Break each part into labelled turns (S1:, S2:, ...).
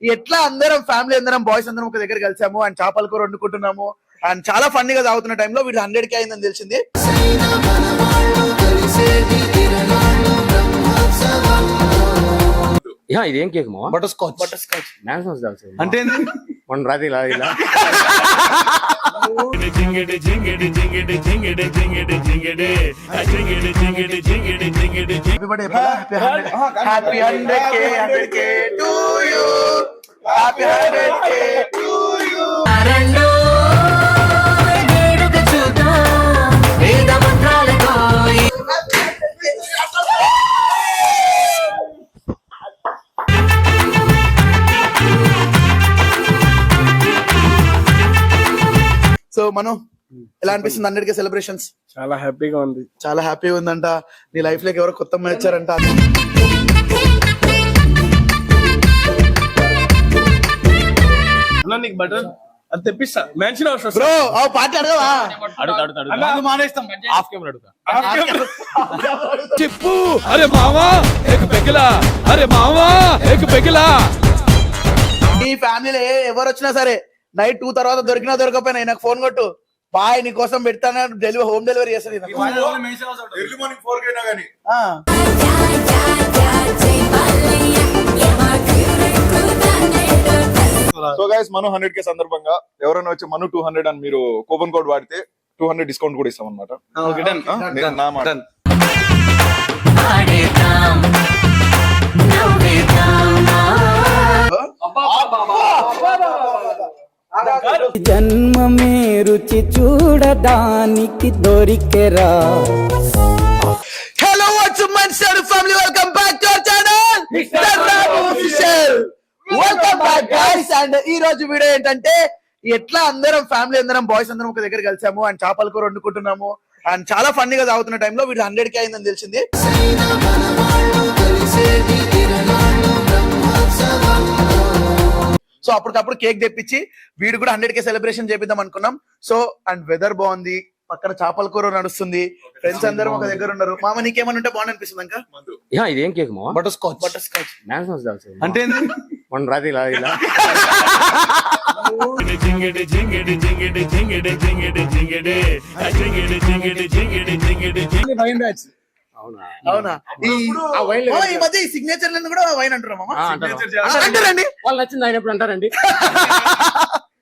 S1: ఎట్లా అందరం ఫ్యామిలీ అందరం బాయ్స్ అందరం ఒక దగ్గర కలిసాము అండ్ చేపల కూర వండుకుంటున్నాము అండ్ చాలా ఫన్నీగా తాగుతున్న టైంలో వీడు 100K అయిందని తెలిసింది.
S2: ఇదేం కేక్ మా
S1: బటర్ స్కాచ్
S2: అంటే మన రాదు ఇలా ఇలా
S1: happy 100K to you. Happy 100K to you. So మనం ఎలా అనిపిస్తుంది 100K సెలబ్రేషన్స్?
S3: చాలా హ్యాపీగా ఉంది.
S1: చాలా హ్యాపీగా ఉందంట. నీ లైఫ్ లోకి ఎవరో కొత్త అమ్మాయి వచ్చారంట.
S3: నీకు బటర్ అది తెప్పిస్తా మెన్షన్ అవసరం
S1: బ్రో ఆ పాట అడగవా?
S3: చెప్పు. అరే మావా ఏక్ పెగిలా, అరే మావా ఏక్ పెగిలా.
S1: ఈ ఫ్యామిలీలో ఎవరు వచ్చినా సరే నైట్ 2 తర్వాత దొరికినా దొరకపోయినా నాకు ఫోన్ కొట్టు, బాయ్ నీ కోసం పెడతాను, హోమ్ డెలివరీ చేస్తుంది.
S4: సో గైస్ మనం 100K సందర్భంగా ఎవరైనా వచ్చి మను 200 అని మీరు కూపన్ కోడ్ వాడితే 200 డిస్కౌంట్ కూడా ఇస్తాం అనమాట.
S5: జన్మ మే రుచి చూడడానికి దొరికెరా.
S1: Hello what's up family, welcome back to our channel mister Ramu official. Welcome back guys. And ఈ రోజు వీడియో ఏంటంటే ఎట్లా అందరం ఫ్యామిలీ అందరం బాయ్స్ అందరం ఒక దగ్గర కలిసాము అండ్ చేపల కూర వండుకుంటున్నాము అండ్ చాలా ఫన్నీగా తాగుతున్న టైంలో వీడు 100K అయిందని తెలిసింది. సో అప్పటికప్పుడు కేక్ తెప్పించి వీడు కూడా 100K సెలబ్రేషన్ చేపిద్దాం అనుకున్నాం. సో అండ్ వెదర్ బాగుంది, పక్కన చేపల కూర నడుస్తుంది, ఫ్రెండ్స్ అందరం ఒక దగ్గర ఉన్నారు. మామ నీకేమన్నా ఉంటే బాగుంది అనిపిస్తుంది ఇంకా?
S2: ఇదేం కేక్ మా
S1: బటర్ స్కాచ్
S2: అంటే మన రాదు ఇలా ఇలా
S1: అవునా? ఈ మధ్య ఈ సిగ్నేచర్ కూడా వైన్ అంటారా మామ? అంటారండి,
S2: వాళ్ళు నచ్చింది అయినప్పుడు అంటారండి.
S1: సో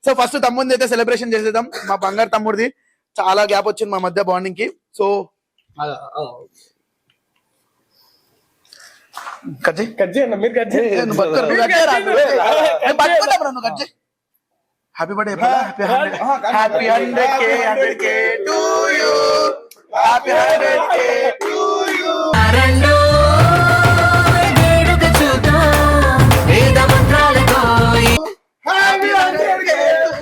S1: సో ఫస్ట్ తమ్ముడిని అయితే సెలబ్రేషన్ చేసేద్దాం. మా బంగారు తమ్ముడిది చాలా గ్యాప్ వచ్చింది మా మధ్య బాండింగ్ కి. So happy birthday, happy 100K to you. Happy 100K to you. Happy 100K to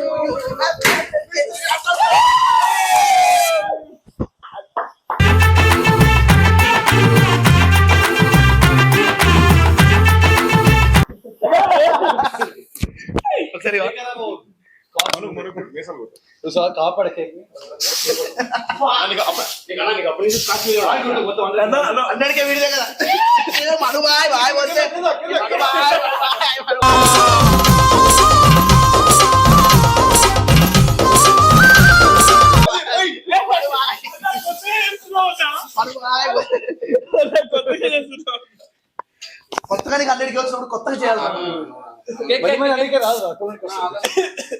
S1: you. ఒకసారి అందరికీ వీడియో కదా మను బాయ్ బాయ్ వస్తే కొత్తగా నీకు 100K వచ్చినప్పుడు కొత్తగా చేయాలి.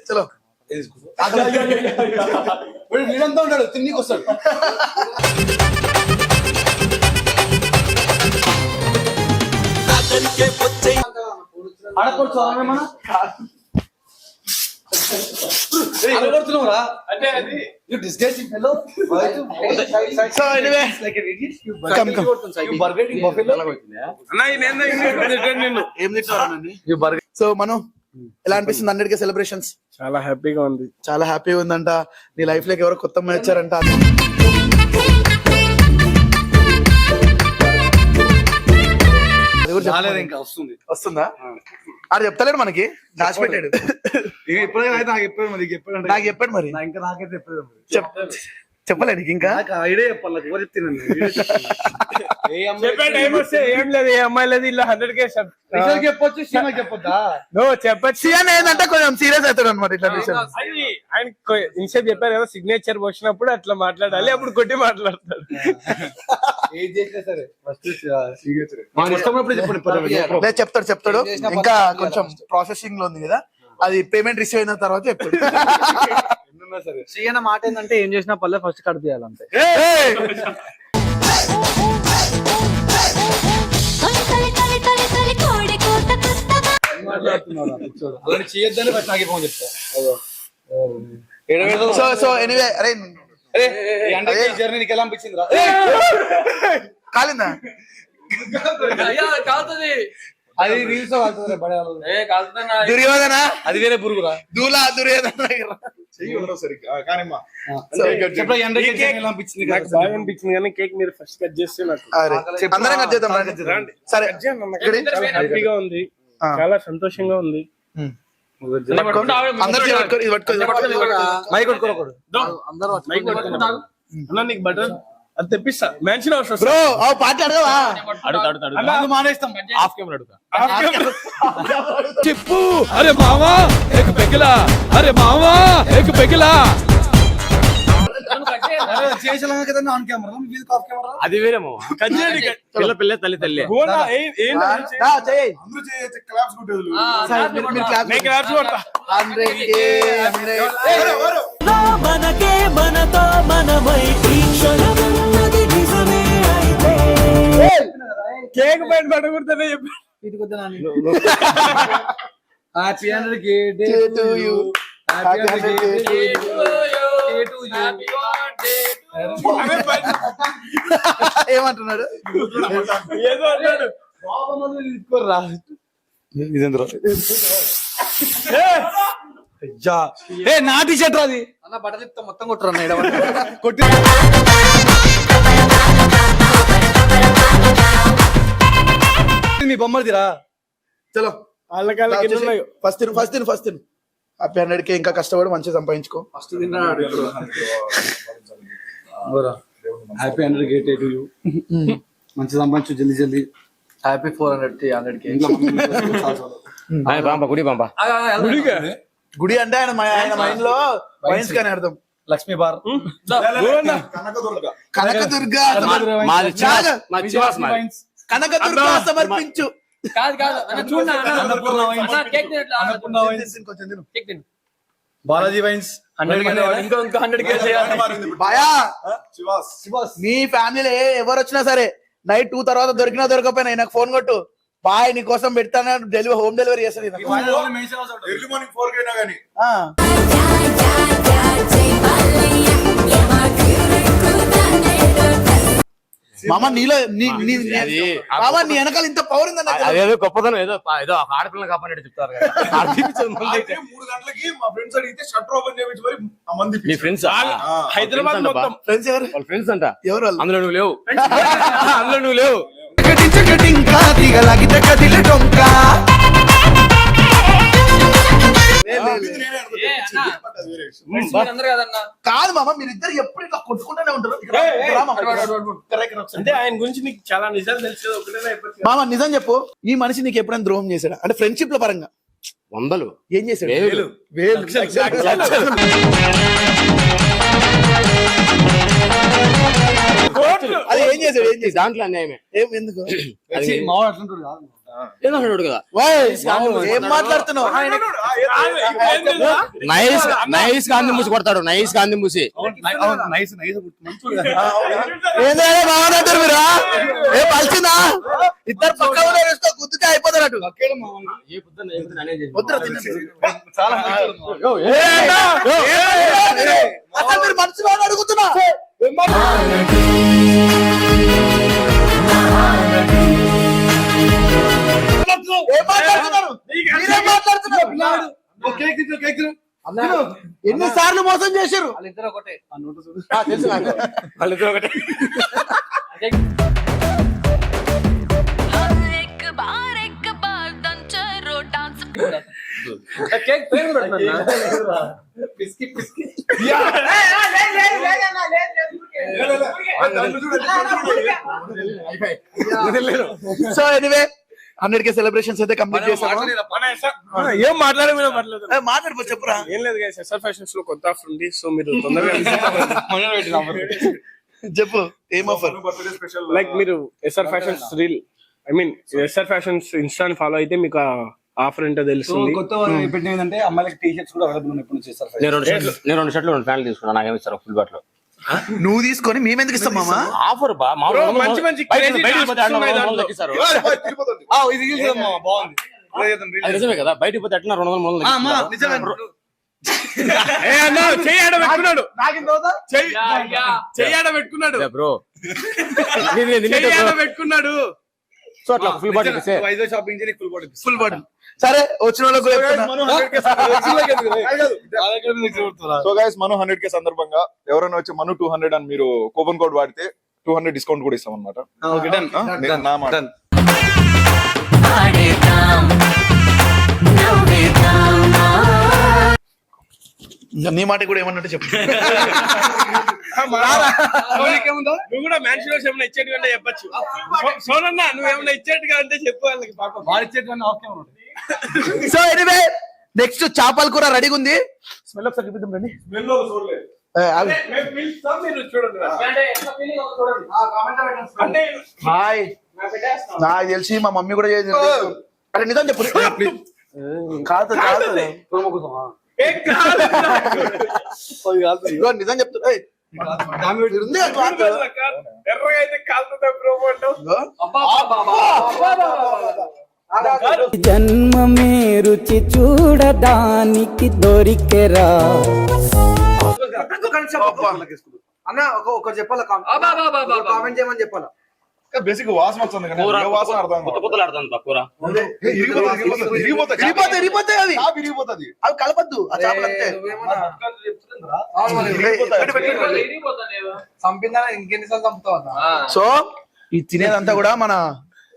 S1: చలో వీడంతా ఉంటాడు, తిన్నీకి వస్తాడు. ఆడకూడదు ఏమన్నా సో మనం ఎలా అనిపిస్తుంది 100K సెలబ్రేషన్స్?
S3: చాలా హ్యాపీగా ఉంది.
S1: చాలా హ్యాపీగా ఉందంట. నీ లైఫ్ లోకి ఎవరో కొత్త అమ్మాయి వచ్చారంట.
S6: రాలేదు ఇంకా వస్తుంది.
S1: వస్తుందా ఆడు చెప్తలేడు మనకి దాచిపెట్టాడు.
S6: ఇక ఎప్పుడైనా అయితే నాకు చెప్పాడు మరి, ఎప్పుడంటే
S1: నాకు చెప్పాడు మరి
S6: ఇంకా నాకైతే చెప్పలేదు మరి.
S1: చెప్పలేడు ఇంకా.
S6: నాకు ఐడియా చెప్పాలి, నాకు ఎవరు చెప్తున్నాను
S2: చెప్పే టైం వస్తే ఏం లేదు, ఏ అమ్మాయి లేదు, ఇలా 100K
S6: చెప్పొచ్చు, సినిమా చెప్పొద్దా?
S2: నువ్వు చెప్పచ్చు.
S1: సీఎన్ ఏంటంటే కొంచెం సీరియస్ అవుతాడు అనమాట ఇట్లా విషయం.
S2: అది ఆయన ఇన్సేపు చెప్పారు కదా, సిగ్నేచర్ వచ్చినప్పుడు అట్లా మాట్లాడాలి, అప్పుడు కొట్టి మాట్లాడతాడు.
S6: ఏది చేసినా సరే ఫస్ట్ మన ఇష్టం ఉన్నప్పుడు చెప్పండి.
S1: లేదు చెప్తాడు ఇంకా కొంచెం ప్రాసెసింగ్ లో ఉంది కదా, అది పేమెంట్ రిసీవ్ అయిన తర్వాత చెప్తాడు.
S6: సరే సీఎన మాట ఏంటంటే ఏం చేసినా పల్లె ఫస్ట్ కట్ చేయాలంతే. అలా చేయొద్దని ఫస్ట్ నాకే ఫోన్ చెప్తా.
S1: సో ఎనీవే అరే
S6: జర్నీ నీకు ఎలా అనిపించింది రా?
S1: కాలిందా
S6: అది రీల్స్
S1: దుర్యోధన
S6: అది వేరే పురుగురా.
S1: దూలా దుర్యోధన
S4: కానిమ్మా
S6: ఎలా అనిపించింది?
S2: నాకు బాగా అనిపించింది కానీ కేక్ మీరు ఫస్ట్ కట్ చేస్తే నాకు
S1: అందరం కట్ చేద్దాం రండి. సరే
S2: చాలా హ్యాపీగా ఉంది, చాలా సంతోషంగా ఉంది.
S1: అందరూ ఇది పట్టుకో.
S6: మైక్ కొట్టుకోకూడదు.
S2: అన్న నీకు బటర్ అది తెప్పిస్తా, మ్యాన్షన్ అవసరం
S1: బ్రో ఆ పార్టీ అడగవా?
S6: మానేస్తాం.
S2: హాఫ్ కెమెరా అడుగుతా.
S3: చిప్పు అరే మావా ఏక్ పెగిలా అరే మావా ఏక్ పెగిలా
S6: చేసేలా కదా ఆన్ కెమెరా, వీళ్ళకి ఆఫ్ కెమెరా.
S2: అది వేరే మావా, పిల్ల పిల్ల తల్లి తల్లి.
S5: మనకే మనతో మనమై క్షణమున్నది నిజమే అయితే.
S2: కేక్ బయట పడకూడదనే చెప్పి
S6: happy 100K
S1: to you. Happy 100K to you. ఏమంటున్నాడు?
S2: ఏదో అన్నాడు.
S6: నా టీ షర్ట్ అది అన్న, బట్టలు ఇస్తా మొత్తం కొట్టురా కొట్టి. మీ బొమ్మదిరా.
S1: చలో
S2: వాళ్ళకి
S1: ఫస్ట్ తిను హ్యాపీ 100K ఇంకా కష్టపడి మంచిగా సంపాదించుకో.
S6: ఫస్ట్ తిన్నాడు. Happy 100K to you. మంచి సంపాదించు జల్దీ జల్దీ. Happy 100K.
S2: గుడి పంప
S1: గుడి అంటే ఆయన మైండ్ లో వైన్స్ కానీ అర్థం.
S6: లక్ష్మీ బార్,
S1: కనకదుర్గ కనకదుర్గ సమర్పించు.
S6: Balaji wines 100K.
S1: బాయా నీ ఫ్యామిలీలో ఎవరు వచ్చినా సరే నైట్ 2 తర్వాత దొరికినా దొరకపోయినా నాకు ఫోన్ కొట్టు, బాయ్ నీ కోసం పెడతాను, హోమ్ డెలివరీ చేస్తుంది.
S4: ఎర్లీ మార్నింగ్ 4 కైనా కానీ
S1: మామ నీలో మామ నీ వెనకాల ఇంత పవర్ ఉందన్న.
S2: అదేదో గొప్పదనం, ఏదో ఏదో ఆడపిల్ల కాపాడి చెప్తారు కదా.
S4: 3 గంటలకి మా ఫ్రెండ్స్ అడిగితే షట్టర్ ఓపెన్ చేయించి మరి ఆ మంది
S2: మీ ఫ్రెండ్స్ హైదరాబాద్ మొత్తం
S1: ఫ్రెండ్స్ ఎవరు?
S2: వాళ్ళ ఫ్రెండ్స్ అంట.
S1: ఎవరు వాళ్ళు?
S2: అందులో నువ్వు లేవు. అందులో నువ్వు లేవు.
S1: కాదు మామ మీరిద్దరు ఎప్పుడు ఇట్లా కొట్టుకుంటూనే ఉంటారు.
S2: అంటే ఆయన గురించి నీకు చాలా నిజాలు తెలిసేది ఒకటేనా అయిపోతుంది.
S1: మామ నిజం చెప్పు, ఈ మనిషి నీకు ఎప్పుడైనా ద్రోహం చేశాడా? అంటే ఫ్రెండ్షిప్ లో పరంగా
S2: వందలు
S1: ఏం చేశాడు?
S2: వేలు
S1: అది ఏం చేశాడు?
S2: దాంట్లో అన్యాయమే.
S1: ఏం ఎందుకు?
S2: ఏదో కదా.
S1: ఏం మాట్లాడుతున్నావు?
S2: నైస్ గాంధీ మూసి కొడతాడు, నైస్ గాంధీ మూసి.
S1: ఏంటంటే బాగుంటారు మీరు? ఏ పలిచిందా? ఇద్దరు పక్క గుద్దుతే అయిపోతారు అటు. అసలు మీరు మనసులో అడుగుతున్నా ఎన్నిసార్లు మోసం చేశారు?
S2: తెలుసు నాకు. వాళ్ళిద్దరు ఒకటే.
S1: సో ఎనీవే 100K సెలబ్రేషన్స్ అయితే కంప్లీట్ చేసాము.
S2: ఏం మాట్లాడమో మాట్లాడదు.
S1: మాట్లాడిపో చెప్పురా.
S2: ఏం లేదు guys, SR ఫ్యాషన్స్ లో కొత్త ఆఫర్ ఉంది, సో మీరు తొందరగా
S1: చెప్పు ఏం ఆఫర్?
S2: లైక్ మీరు SR fashions SR fashions Insta follow అయితే మీకు ఆఫర్ ఏంటో తెలుస్తుంది.
S6: కొత్త పెట్టిన ఏంటంటే అమ్మాయిలకి టీ షర్ట్స్ కూడా అవైలబుల్ ఉన్నాయి ఇప్పుడు చేస్తారు.
S7: నేను 2 షర్ట్లు 2 ప్యాంట్లు తీసుకున్నా, నాకేమి ఇస్తారు ఫుల్ బాట్లో
S1: నువ్వు తీసుకొని మేమెందుకు ఇస్తాం మామా?
S7: ఆఫర్ బా
S2: Bro, మంచి మంచి crazy tasks ఉన్నాయి దాంట్లో.
S6: ఇది తీసుకుందాం బాగుంది.
S7: అది నిజమే కదా, బయటికి పోతే ఎట్లా 200
S2: ఏ అన్నా, చెయ్యి ఆడ పెట్టుకున్నాడు. చెయ్యి ఆడ పెట్టుకున్నాడు
S7: బ్రో.
S2: చెయ్యి ఆడ పెట్టుకున్నాడు.
S7: సో అట్లా ఫుల్ బాటిల్ ఇస్తే
S6: వైజో షాపింగ్ చేయడానికి ఫుల్ బాటిల్.
S1: సరే వచ్చిన వాళ్ళకి కూడా చెప్తున్నా.
S4: సో గైస్ మనం 100K సందర్భంగా ఎవరైనా వచ్చి మను 200 అని మీరు కూపన్ కోడ్ వాడితే 200 డిస్కౌంట్ కూడా ఇస్తాం అనమాట. నా మాట.
S1: నీ మాట కూడా ఏమన్నట్టు చెప్పు.
S2: నువ్వు కూడా మ్యాన్షన్ ఏమైనా ఇచ్చేట్టుగా అంటే చెప్పచ్చు. సోనన్నా నువ్వు ఏమైనా ఇచ్చేట్టుగా అంటే చెప్పు వాళ్ళకి. పాపం
S1: సో ఎనీవే నెక్స్ట్ చేపల కూర రెడీగా ఉంది. స్మెల్ ఒకసారి చూపిద్దాం రండి. హాయ్, నాకు తెలిసి మా మమ్మీ కూడా చేసింది. అరే నిజం చెప్పు. కాదు నిజం చెప్తున్నా.
S2: ఎర్రగా అయితే కాలుతుందా ప్రోమోటో.
S5: జన్మమే రుచి చూడడానికి దొరికెరా.
S6: అన్న ఒక చెప్పాలా కామెంట్ చేయమని చెప్పాలా.
S4: బేసిక్ వాసన వస్తుంది కదా, ఏ వాసన అర్థం కాదు.
S7: కొత్తలాడుతుంది కూర.
S1: విరిగిపోతాయి అవి.
S4: విరిగిపోతుంది.
S1: అవి కలపద్దు ఆ చేపలు అంతే.
S6: ఇంకెన్నిసార్లు చంపుతావు.
S1: సో ఈ తినేదంతా కూడా మన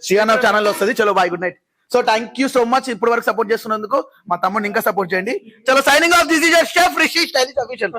S1: సియానా ఛానల్ లో వస్తుంది. చలో bye, good night. So thank you so much ఇప్పటి వరకు సపోర్ట్ చేస్తున్నందుకు. మా తమ్ముడిని ఇంకా సపోర్ట్ చేయండి. చలో signing off, this is your chef Rishi stylish official.